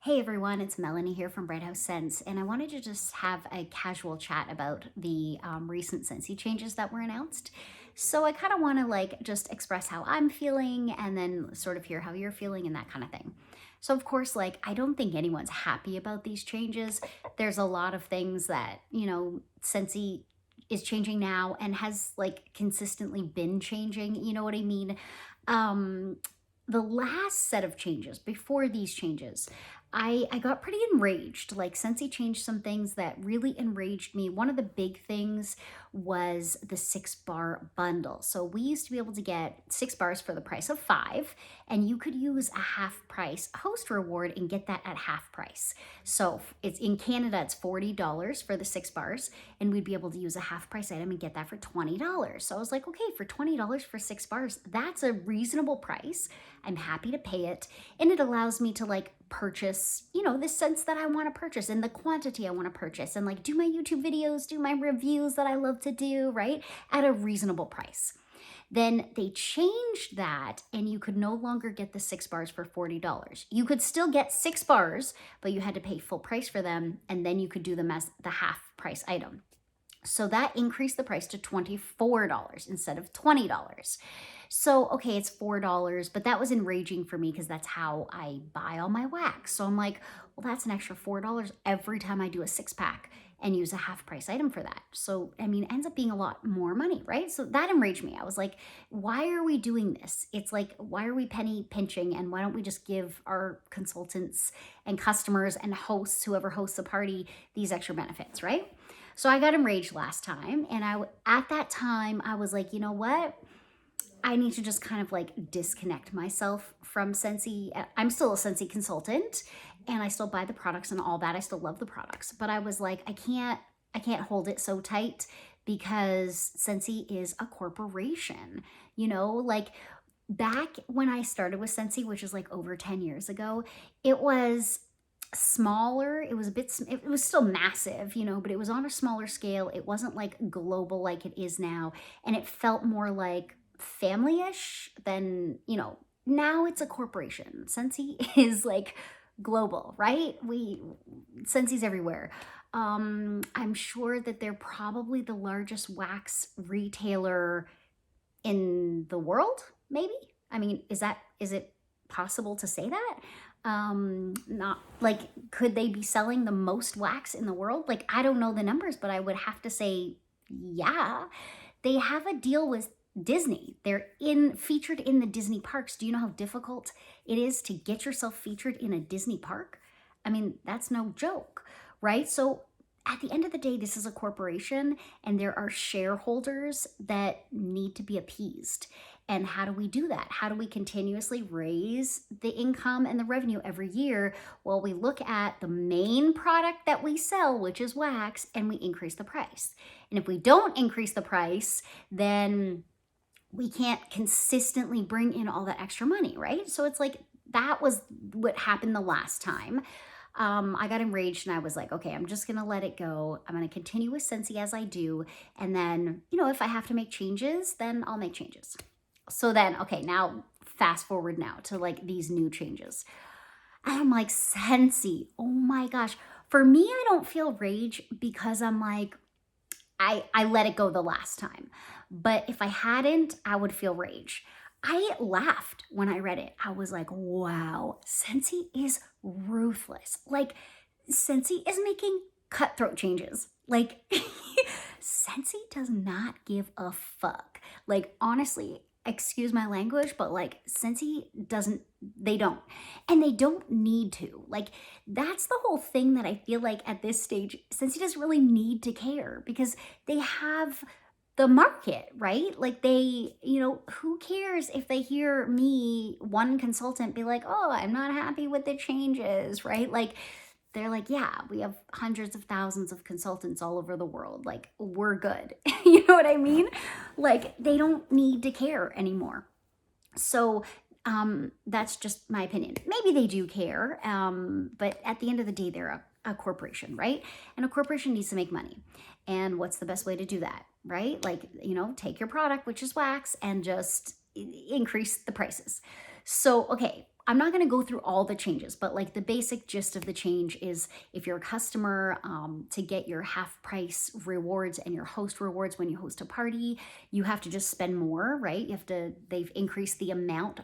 Hey everyone, it's Melanie here from Bright House Scents, and I wanted to just have a casual chat about the recent Scentsy changes that were announced. So I kind of want to just express how I'm feeling and then sort of hear how you're feeling and that kind of thing. So of course, I don't think anyone's happy about these changes. There's a lot of things that, Scentsy is changing now and has consistently been changing, you know what I mean? Um the last set of changes before these changes, I got pretty enraged. Like Scentsy changed some things that really enraged me. One of the big things was the 6 bar bundle. So we used to be able to get 6 bars for the price of five, and you could use a half price host reward and get that at half price. So it's in Canada, it's $40 for the 6 bars, and we'd be able to use a half price item and get that for $20. So I was like, okay, for $20 for 6 bars, that's a reasonable price. I'm happy to pay it. And it allows me to purchase, the scents that I want to purchase and the quantity I want to purchase and do my YouTube videos, do my reviews that I love to do, right? At a reasonable price. Then they changed that and you could no longer get the 6 bars for $40. You could still get 6 bars, but you had to pay full price for them, and then you could do them as the half price item. So that increased the price to $24 instead of $20. So, okay, it's $4, but that was enraging for me because that's how I buy all my wax. So I'm like, well, that's an extra $4 every time I do a 6 pack and use a half price item for that. So, I mean, it ends up being a lot more money, right? So that enraged me. I was like, why are we doing this? It's like, why are we penny pinching? And why don't we just give our consultants and customers and hosts, whoever hosts a party, these extra benefits, right? So I got enraged last time, and at that time I was like, you know what? I need to just kind of disconnect myself from Scentsy. I'm still a Scentsy consultant, and I still buy the products and all that. I still love the products, but I was like, I can't hold it so tight because Scentsy is a corporation. Back when I started with Scentsy, which is over 10 years ago, it was smaller. It was it was still massive, but it was on a smaller scale. It wasn't global like it is now, and it felt more like family-ish than, now it's a corporation. Scentsy is global, right? Scentsy's everywhere. I'm sure that they're probably the largest wax retailer in the world, maybe. I mean, is it possible to say that? Not could they be selling the most wax in the world? I don't know the numbers, but I would have to say, yeah. They have a deal with Disney. They're featured in the Disney parks. Do you know how difficult it is to get yourself featured in a Disney park? I mean, that's no joke, right? So at the end of the day, this is a corporation and there are shareholders that need to be appeased. And how do we do that? How do we continuously raise the income and the revenue every year? Well, we look at the main product that we sell, which is wax, and we increase the price. And if we don't increase the price, then we can't consistently bring in all that extra money, right? So it's that was what happened the last time. I got enraged and I was like, okay, I'm just going to let it go. I'm going to continue with Scentsy as I do. And then, if I have to make changes, then I'll make changes. So then, okay, now fast forward now to these new changes. And I'm like, Scentsy, oh my gosh. For me, I don't feel rage because I'm like, I let it go the last time. But if I hadn't, I would feel rage. I laughed when I read it. I was like, wow, Scentsy is ruthless. Scentsy is making cutthroat changes. Scentsy does not give a fuck. Honestly, excuse my language, but Scentsy they don't. And they don't need to. That's the whole thing that I feel at this stage, Scentsy doesn't really need to care because they have the market, right? Who cares if they hear me, one consultant, be like, oh, I'm not happy with the changes, right? They're like, yeah, we have hundreds of thousands of consultants all over the world. We're good. You know what I mean? They don't need to care anymore. So that's just my opinion. Maybe they do care, but at the end of the day, they're a corporation, right? And a corporation needs to make money. And what's the best way to do that, right? Take your product, which is wax, and just increase the prices. So, okay, I'm not going to go through all the changes, but like the basic gist of the change is if you're a customer, to get your half price rewards and your host rewards when you host a party, you have to just spend more, right? They've increased the amount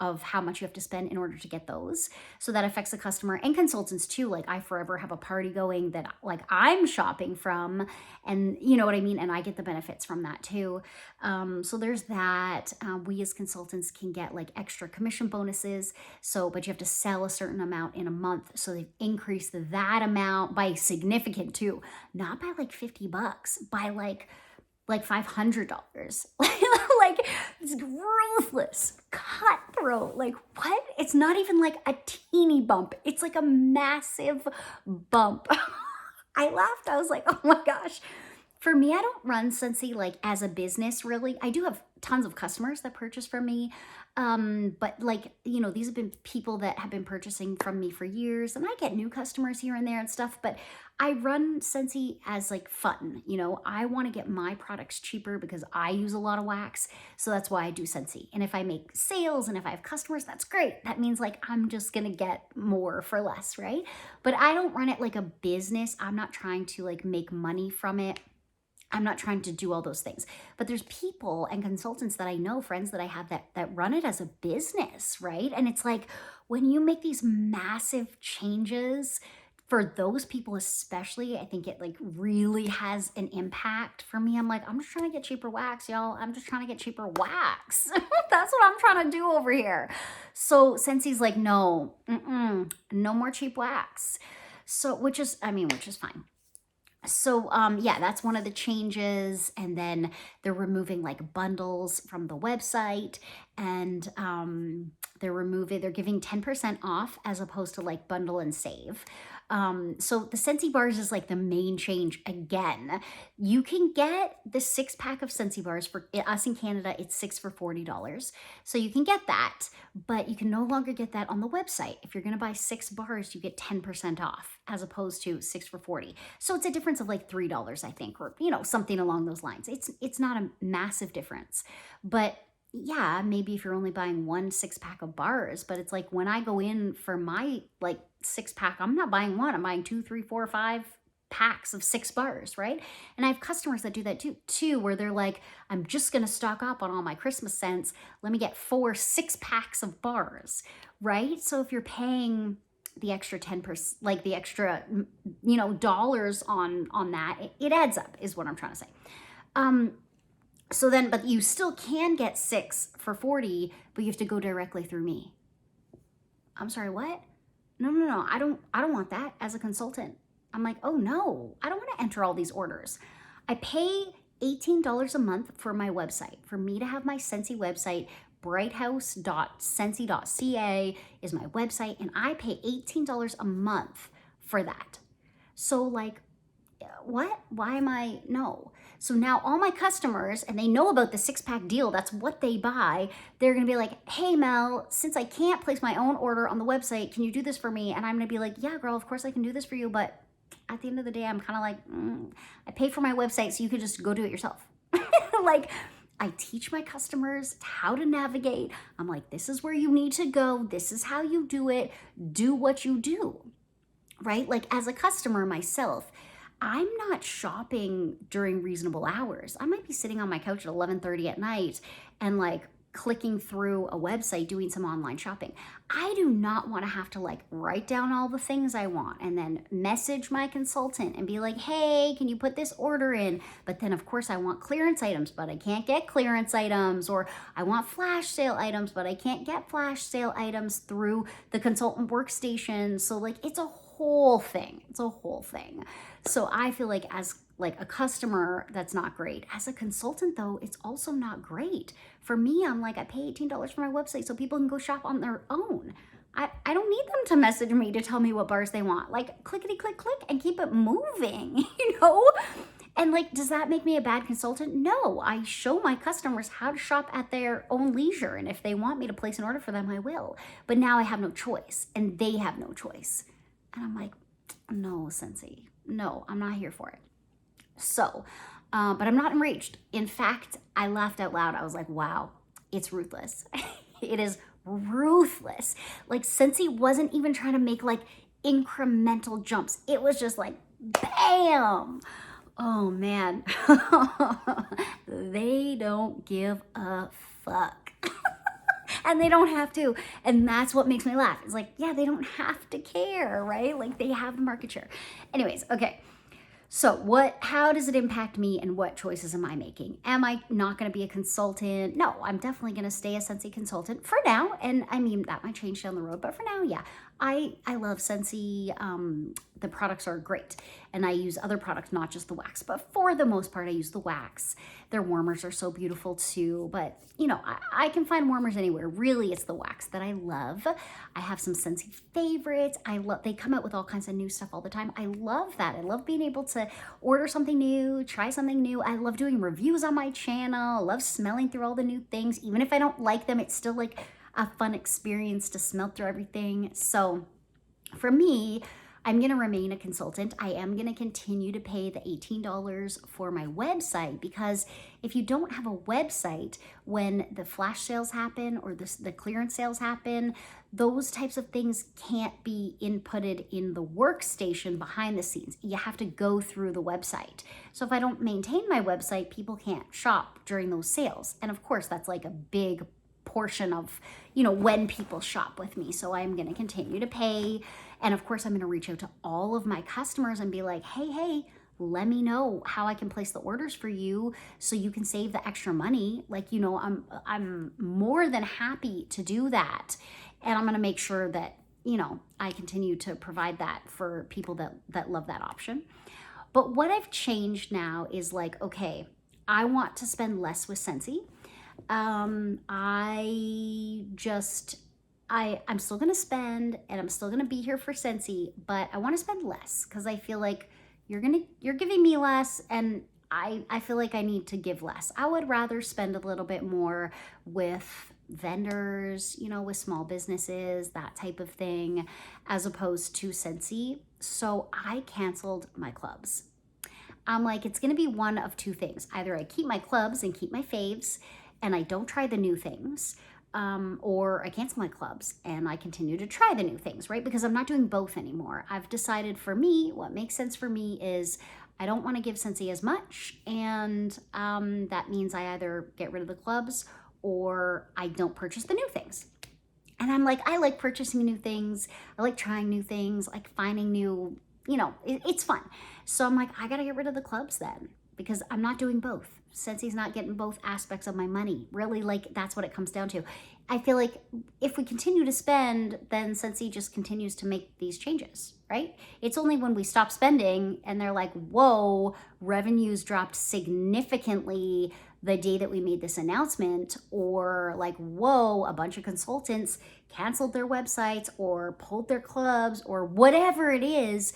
of how much you have to spend in order to get those. So that affects the customer and consultants too. Like I forever have a party going that like I'm shopping from, and you know what I mean? And I get the benefits from that too. So there's that. We as consultants can get like extra commission bonuses. So, but you have to sell a certain amount in a month. So they've increased that amount by significant too, not by like $50, by like $500. Like it's ruthless, cutthroat. Like what? It's not even like a teeny bump. It's like a massive bump. I laughed. I was like, oh my gosh. For me, I don't run Scentsy like as a business really. I do have tons of customers that purchase from me. But like, you know, these have been people that have been purchasing from me for years, and I get new customers here and there and stuff, but I run Scentsy as like fun. You know, I want to get my products cheaper because I use a lot of wax. So that's why I do Scentsy. And if I make sales and if I have customers, that's great. That means like I'm just going to get more for less, right? But I don't run it like a business. I'm not trying to like make money from it. I'm not trying to do all those things, but there's people and consultants that I know, friends that I have that run it as a business, right? And it's like when you make these massive changes for those people, especially, I think it like really has an impact for me. I'm like, I'm just trying to get cheaper wax, y'all. I'm just trying to get cheaper wax. That's what I'm trying to do over here. So Scentsy's like, no, no more cheap wax. So, which is fine. So yeah, that's one of the changes. And then they're removing like bundles from the website, and they're giving 10% off as opposed to like bundle and save. So the Scentsy bars is like the main change again. You can get the 6-pack of Scentsy bars for us in Canada. It's 6 for $40. So you can get that, but you can no longer get that on the website. If you're going to buy 6 bars, you get 10% off as opposed to 6 for 40. So it's a difference of like $3, I think, or, you know, something along those lines. It's not a massive difference, but yeah, maybe if you're only buying 1 6-pack of bars, but it's like when I go in for my like 6-pack, I'm not buying 1, I'm buying 2, 3, 4, 5 packs of 6 bars, right? And I have customers that do that too, where they're like, I'm just gonna stock up on all my Christmas scents. Let me get 4 6-packs of bars, right? So if you're paying the extra 10%, like the extra, you know, dollars on that, it adds up, is what I'm trying to say. So then, but you still can get 6 for 40, but you have to go directly through me. I'm sorry, what? No. I don't want that as a consultant. I'm like, oh no, I don't want to enter all these orders. I pay $18 a month for my website, for me to have my Scentsy website. brighthouse.scentsy.ca is my website, and I pay $18 a month for that. So like, what? Why am I? No. So now all my customers, and they know about the 6-pack deal, that's what they buy. They're going to be like, hey, Mel, since I can't place my own order on the website, can you do this for me? And I'm going to be like, yeah, girl, of course I can do this for you. But at the end of the day, I'm kind of like, I pay for my website so you could just go do it yourself. Like, I teach my customers how to navigate. I'm like, this is where you need to go. This is how you do it. Do what you do, right? Like as a customer myself, I'm not shopping during reasonable hours. I might be sitting on my couch at 11:30 at night and like clicking through a website doing some online shopping. I do not want to have to like write down all the things I want and then message my consultant and be like, hey, can you put this order in? But then of course I want clearance items, but I can't get clearance items, or I want flash sale items, but I can't get flash sale items through the consultant workstation. So like it's a whole thing. It's a whole thing. So I feel like as like a customer, that's not great. As a consultant though, it's also not great. For me, I'm like, I pay $18 for my website so people can go shop on their own. I don't need them to message me to tell me what bars they want. Like clickety click click and keep it moving, you know? And like, does that make me a bad consultant? No, I show my customers how to shop at their own leisure. And if they want me to place an order for them, I will. But now I have no choice and they have no choice. And I'm like, no, Scentsy, no, I'm not here for it. So, but I'm not enraged. In fact, I laughed out loud. I was like, wow, it's ruthless. It is ruthless. Like Scentsy wasn't even trying to make like incremental jumps. It was just like, bam. Oh man, they don't give a fuck. And they don't have to. And that's what makes me laugh. It's like, yeah, they don't have to care, right? Like they have the market share. Anyways, okay. So how does it impact me and what choices am I making? Am I not going to be a consultant? No, I'm definitely going to stay a Scentsy consultant for now. And I mean, that might change down the road, but for now, yeah, I love Scentsy. The products are great. And I use other products, not just the wax, but for the most part, I use the wax. Their warmers are so beautiful too, but you know, I can find warmers anywhere. Really, it's the wax that I love. I have some Scentsy favorites. They come out with all kinds of new stuff all the time. I love that. I love being able to order something new, try something new. I love doing reviews on my channel. I love smelling through all the new things. Even if I don't like them, it's still like a fun experience to smell through everything. So for me, I'm going to remain a consultant. I am going to continue to pay the $18 for my website, because if you don't have a website, when the flash sales happen or the clearance sales happen, those types of things can't be inputted in the workstation behind the scenes. You have to go through the website. So if I don't maintain my website, people can't shop during those sales. And of course, that's like a big portion of, you know, when people shop with me. So I'm going to continue to pay. And of course, I'm going to reach out to all of my customers and be like, hey, let me know how I can place the orders for you so you can save the extra money. Like, you know, I'm more than happy to do that. And I'm going to make sure that, you know, I continue to provide that for people that love that option. But what I've changed now is like, okay, I want to spend less with Scentsy. I'm still going to spend, and I'm still going to be here for Scentsy, but I want to spend less because I feel like you're giving me less, and I feel like I need to give less. I would rather spend a little bit more with vendors, you know, with small businesses, that type of thing, as opposed to Scentsy. So I canceled my clubs. I'm like, it's going to be one of two things. Either I keep my clubs and keep my faves, and I don't try the new things, or I cancel my clubs and I continue to try the new things, right? Because I'm not doing both anymore. I've decided for me, what makes sense for me is I don't want to give Scentsy as much, and that means I either get rid of the clubs or I don't purchase the new things. And I'm like, I like purchasing new things. I like trying new things, like finding new, you know, it's fun. So I'm like, I got to get rid of the clubs then, because I'm not doing both. Scentsy's not getting both aspects of my money. Really, like, that's what it comes down to. I feel like if we continue to spend, then Scentsy just continues to make these changes, right? It's only when we stop spending and they're like, whoa, revenues dropped significantly the day that we made this announcement, or like, whoa, a bunch of consultants canceled their websites or pulled their clubs or whatever it is.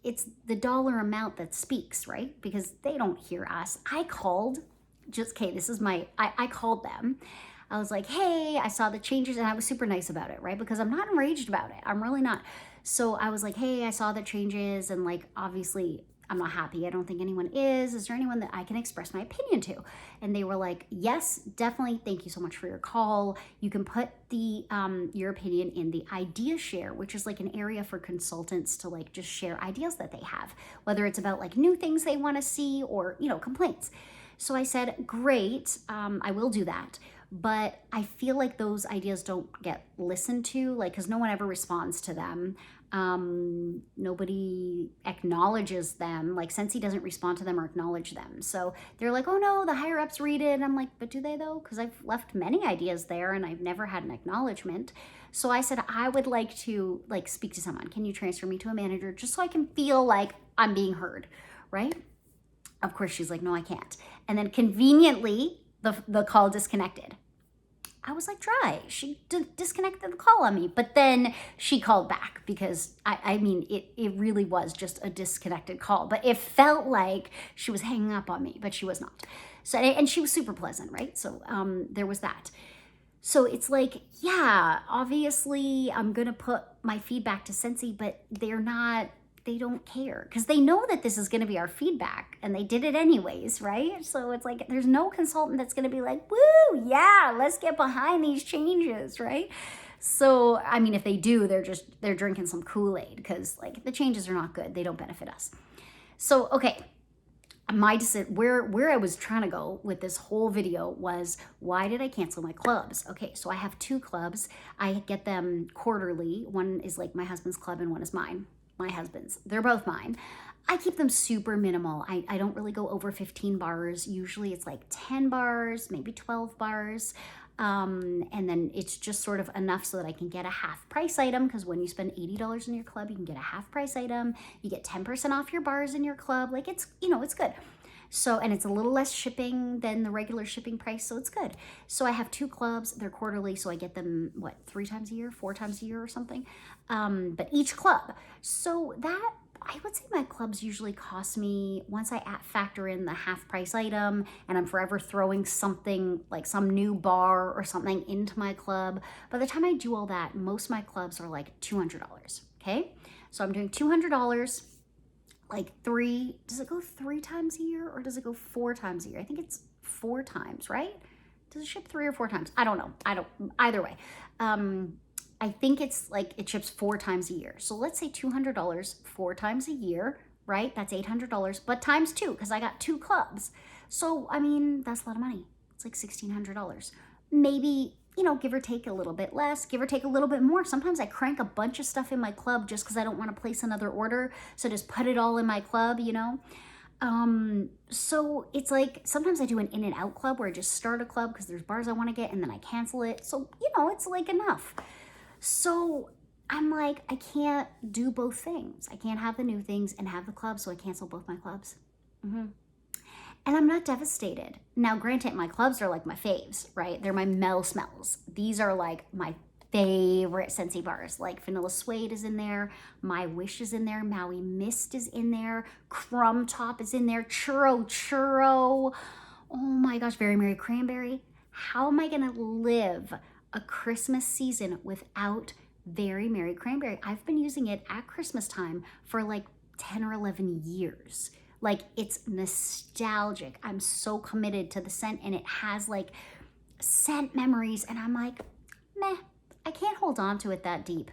It's the dollar amount that speaks, right? Because they don't hear us. I called, I called them. I was like, hey, I saw the changes, and I was super nice about it, right? Because I'm not enraged about it. I'm really not. So I was like, hey, I saw the changes, and like, obviously, I'm not happy. I don't think anyone is. Is there anyone that I can express my opinion to? And they were like, yes, definitely. Thank you so much for your call. You can put the your opinion in the idea share, which is like an area for consultants to like just share ideas that they have, whether it's about like new things they want to see or, you know, complaints. So I said, great, I will do that. But I feel like those ideas don't get listened to, like, because no one ever responds to them. Nobody acknowledges them. Like, Scentsy doesn't respond to them or acknowledge them. So they're like, oh no, the higher ups read it. And I'm like, but do they though? Because I've left many ideas there and I've never had an acknowledgement. So I said, I would like to like speak to someone. Can you transfer me to a manager just so I can feel like I'm being heard, right? Of course, she's like, no, I can't. And then conveniently, the call disconnected. I was like, try. She disconnected the call on me, but then she called back because I mean, it really was just a disconnected call, but it felt like she was hanging up on me, but she was not. So, and she was super pleasant, right? So there was that. So it's like, yeah, obviously I'm going to put my feedback to Scentsy, but they're not they don't care because they know that this is going to be our feedback and they did it anyways, right? So it's like there's no consultant that's going to be like, woo, yeah, let's get behind these changes, right? So I mean, if they do, they're drinking some Kool-Aid because like the changes are not good. They don't benefit us. So okay, my decision, where I was trying to go with this whole video was, why did I cancel my clubs? Okay, so I have 2 clubs. I get them quarterly. One is like my husband's club and one is mine. My husband's. They're both mine. I keep them super minimal. I don't really go over 15 bars. Usually it's like 10 bars, maybe 12 bars. And then it's just sort of enough so that I can get a half price item, because when you spend $80 in your club, you can get a half price item. You get 10% off your bars in your club. Like it's, it's good. So, and it's a little less shipping than the regular shipping price, so it's good. So I have 2 clubs, they're quarterly, so I get them, 3 times a year, 4 times a year or something, but each club. So that, I would say my clubs usually cost me, once I factor in the half price item, and I'm forever throwing something like some new bar or something into my club, by the time I do all that, most of my clubs are like $200, okay? So I'm doing $200, like does it go 3 times a year or does it go 4 times a year? I think it's 4 times, right? Does it ship 3 or 4 times? I don't know. Either way. I think it's like it ships 4 times a year. So let's say $200 4 times a year, right? That's $800, but times 2, because I got 2 clubs. So, I mean, that's a lot of money. It's like $1,600. Maybe, give or take a little bit less, give or take a little bit more. Sometimes I crank a bunch of stuff in my club just because I don't want to place another order. So just put it all in my club, So it's like, sometimes I do an in and out club where I just start a club because there's bars I want to get and then I cancel it. So, it's like enough. So I'm like, I can't do both things. I can't have the new things and have the club, so I cancel both my clubs. And I'm not devastated. Now, granted, my clubs are like my faves, right? They're my Mel Smells. These are like my favorite Scentsy bars. Like Vanilla Suede is in there, My Wish is in there, Maui Mist is in there, Crumb Top is in there, Churro. Oh my gosh, Very Merry Cranberry. How am I gonna live a Christmas season without Very Merry Cranberry? I've been using it at Christmas time for like 10 or 11 years. Like, it's nostalgic. I'm so committed to the scent, and it has like scent memories, and I'm like, meh, I can't hold on to it that deep.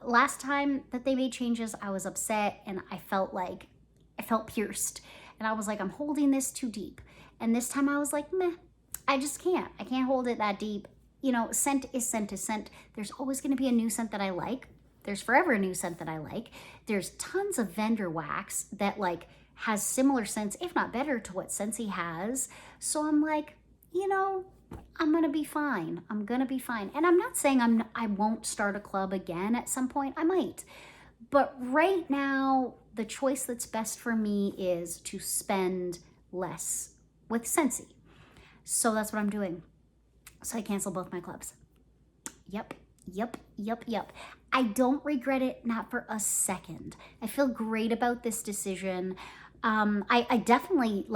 Last time that they made changes, I was upset and I felt pierced, and I was like, I'm holding this too deep. And this time I was like, meh, I can't hold it that deep. Scent is scent is scent. There's always going to be a new scent that I like. There's forever a new scent that I like. There's tons of vendor wax that like has similar scents, if not better, to what Scentsy has. So I'm like, I'm going to be fine. I'm going to be fine. And I'm not saying I won't start a club again at some point. I might. But right now, the choice that's best for me is to spend less with Scentsy. So that's what I'm doing. So I cancel both my clubs. Yep. I don't regret it, not for a second. I feel great about this decision. I definitely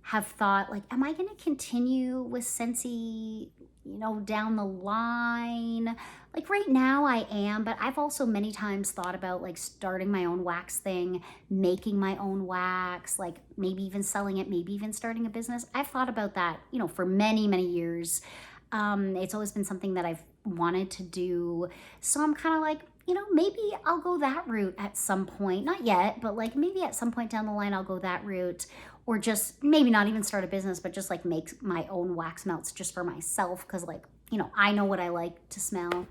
have thought am I going to continue with Scentsy, down the line? Right now I am, but I've also many times thought about starting my own wax thing, making my own wax, maybe even selling it, maybe even starting a business. I've thought about that, for many, many years. It's always been something that I've wanted to do. So I'm kind of maybe I'll go that route at some point. Not yet, but maybe at some point down the line, I'll go that route, or just maybe not even start a business, but just make my own wax melts just for myself. Cause I know what I like to smell.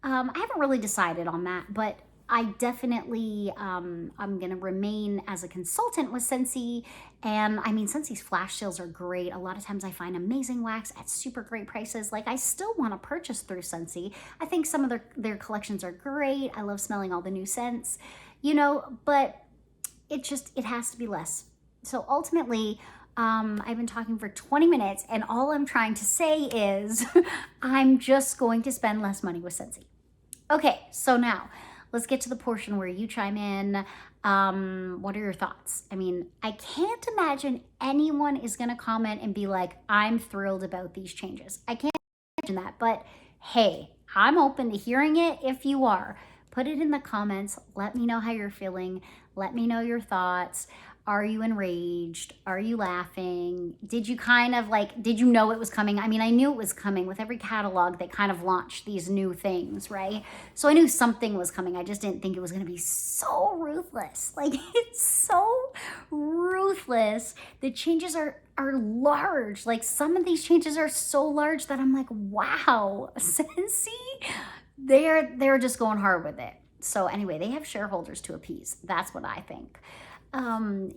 I haven't really decided on that, but I definitely, I'm going to remain as a consultant with Scentsy. And I mean, Scentsy's flash sales are great. A lot of times I find amazing wax at super great prices. I still want to purchase through Scentsy. I think some of their collections are great. I love smelling all the new scents, but it has to be less. So ultimately, I've been talking for 20 minutes and all I'm trying to say is I'm just going to spend less money with Scentsy. Okay, so now let's get to the portion where you chime in. What are your thoughts? I mean, I can't imagine anyone is going to comment and be like, I'm thrilled about these changes. I can't imagine that, but hey, I'm open to hearing it if you are. Put it in the comments. Let me know how you're feeling. Let me know your thoughts. Are you enraged? Are you laughing? Did you kind of like, did you know it was coming? I mean, I knew it was coming with every catalog. They kind of launched these new things, right? So I knew something was coming. I just didn't think it was going to be so ruthless. Like, it's so ruthless. The changes are large. Like, some of these changes are so large that I'm like, wow, Scentsy, they're just going hard with it. So anyway, they have shareholders to appease. That's what I think.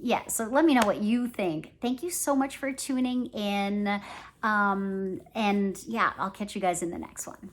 Yeah, so let me know what you think. Thank you so much for tuning in. And yeah, I'll catch you guys in the next one.